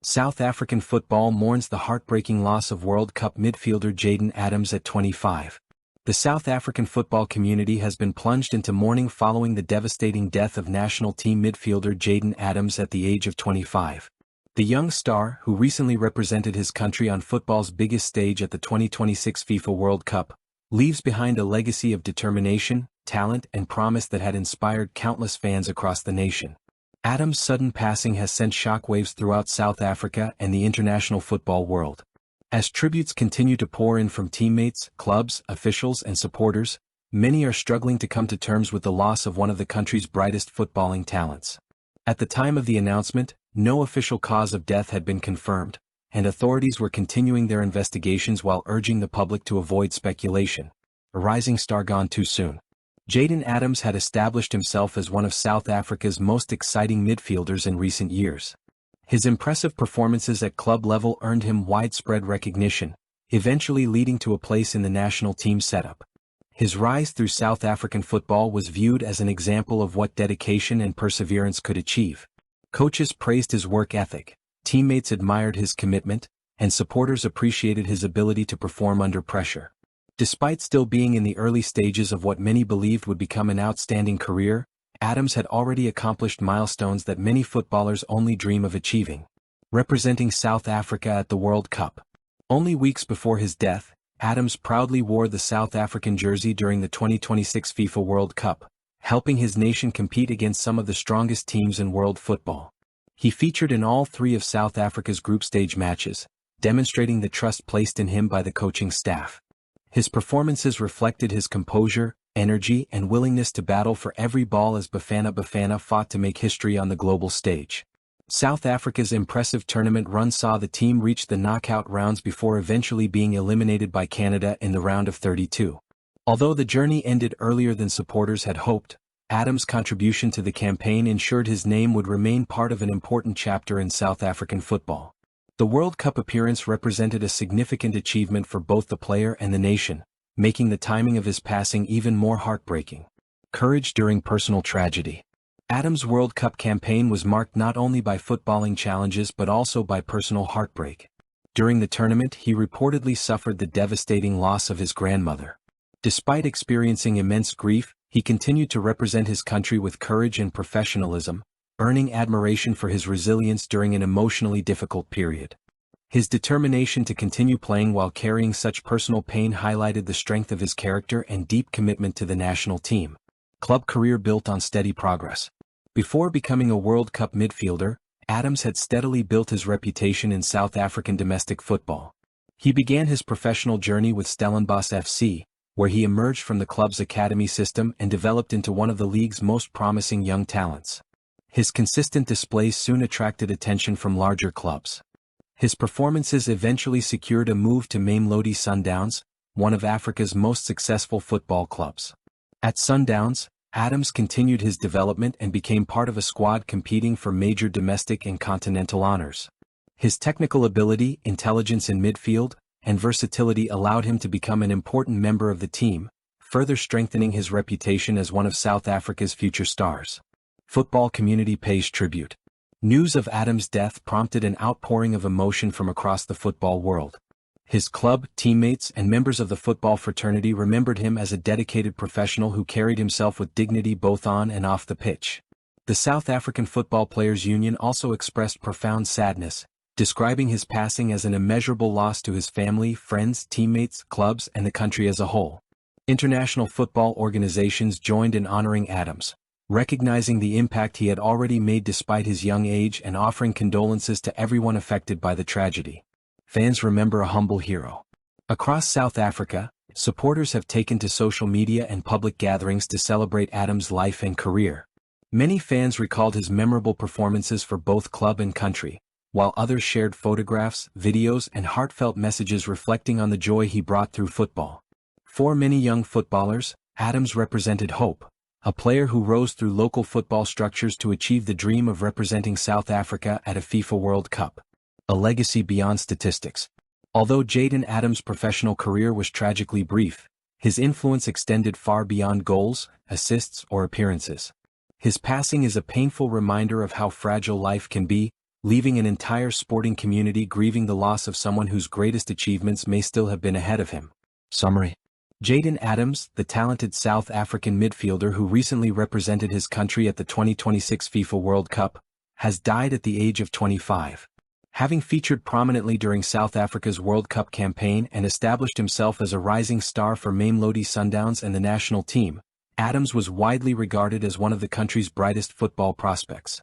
South African football mourns the heartbreaking loss of World Cup midfielder Jayden Adams at 25. The South African football community has been plunged into mourning following the devastating death of national team midfielder Jayden Adams at the age of 25. The young star, who recently represented his country on football's biggest stage at the 2026 FIFA World Cup, leaves behind a legacy of determination, talent, and promise that had inspired countless fans across the nation. Adams' sudden passing has sent shockwaves throughout South Africa and the international football world. As tributes continue to pour in from teammates, clubs, officials, and supporters, many are struggling to come to terms with the loss of one of the country's brightest footballing talents. At the time of the announcement, no official cause of death had been confirmed, and authorities were continuing their investigations while urging the public to avoid speculation. A rising star gone too soon. Jayden Adams had established himself as one of South Africa's most exciting midfielders in recent years. His impressive performances at club level earned him widespread recognition, eventually leading to a place in the national team setup. His rise through South African football was viewed as an example of what dedication and perseverance could achieve. Coaches praised his work ethic, teammates admired his commitment, and supporters appreciated his ability to perform under pressure. Despite still being in the early stages of what many believed would become an outstanding career, Adams had already accomplished milestones that many footballers only dream of achieving. Representing South Africa at the World Cup. Only weeks before his death, Adams proudly wore the South African jersey during the 2026 FIFA World Cup, helping his nation compete against some of the strongest teams in world football. He featured in all three of South Africa's group stage matches, demonstrating the trust placed in him by the coaching staff. His performances reflected his composure, energy, and willingness to battle for every ball as Bafana fought to make history on the global stage. South Africa's impressive tournament run saw the team reach the knockout rounds before eventually being eliminated by Canada in the round of 32. Although the journey ended earlier than supporters had hoped, Adams' contribution to the campaign ensured his name would remain part of an important chapter in South African football. The World Cup appearance represented a significant achievement for both the player and the nation, making the timing of his passing even more heartbreaking. Courage during personal tragedy. Adams' World Cup campaign was marked not only by footballing challenges but also by personal heartbreak. During the tournament, he reportedly suffered the devastating loss of his grandmother. Despite experiencing immense grief, he continued to represent his country with courage and professionalism, earning admiration for his resilience during an emotionally difficult period. His determination to continue playing while carrying such personal pain highlighted the strength of his character and deep commitment to the national team. Club career built on steady progress. Before becoming a World Cup midfielder, Adams had steadily built his reputation in South African domestic football. He began his professional journey with Stellenbosch FC, where he emerged from the club's academy system and developed into one of the league's most promising young talents. His consistent displays soon attracted attention from larger clubs. His performances eventually secured a move to Mamelodi Sundowns, one of Africa's most successful football clubs. At Sundowns, Adams continued his development and became part of a squad competing for major domestic and continental honors. His technical ability, intelligence in midfield, and versatility allowed him to become an important member of the team, further strengthening his reputation as one of South Africa's future stars. Football community pays tribute. News of Adams' death prompted an outpouring of emotion from across the football world. His club, teammates, and members of the football fraternity remembered him as a dedicated professional who carried himself with dignity both on and off the pitch. The South African Football Players Union also expressed profound sadness, describing his passing as an immeasurable loss to his family, friends, teammates, clubs, and the country as a whole. International football organizations joined in honoring Adams, recognizing the impact he had already made despite his young age and offering condolences to everyone affected by the tragedy. Fans remember a humble hero. Across South Africa, supporters have taken to social media and public gatherings to celebrate Adams' life and career. Many fans recalled his memorable performances for both club and country, while others shared photographs, videos, and heartfelt messages reflecting on the joy he brought through football. For many young footballers, Adams represented hope, a player who rose through local football structures to achieve the dream of representing South Africa at a FIFA World Cup. A legacy beyond statistics. Although Jayden Adams' professional career was tragically brief, his influence extended far beyond goals, assists, or appearances. His passing is a painful reminder of how fragile life can be, leaving an entire sporting community grieving the loss of someone whose greatest achievements may still have been ahead of him. Summary. Jayden Adams, the talented South African midfielder who recently represented his country at the 2026 FIFA World Cup, has died at the age of 25. Having featured prominently during South Africa's World Cup campaign and established himself as a rising star for Mamelodi Sundowns and the national team, Adams was widely regarded as one of the country's brightest football prospects.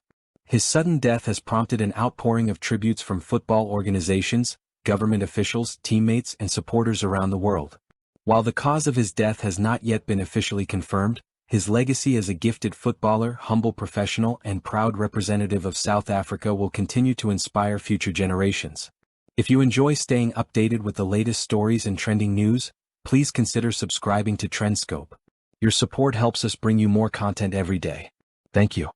His sudden death has prompted an outpouring of tributes from football organizations, government officials, teammates, and supporters around the world. While the cause of his death has not yet been officially confirmed, his legacy as a gifted footballer, humble professional, and proud representative of South Africa will continue to inspire future generations. If you enjoy staying updated with the latest stories and trending news, please consider subscribing to Trendscope. Your support helps us bring you more content every day. Thank you.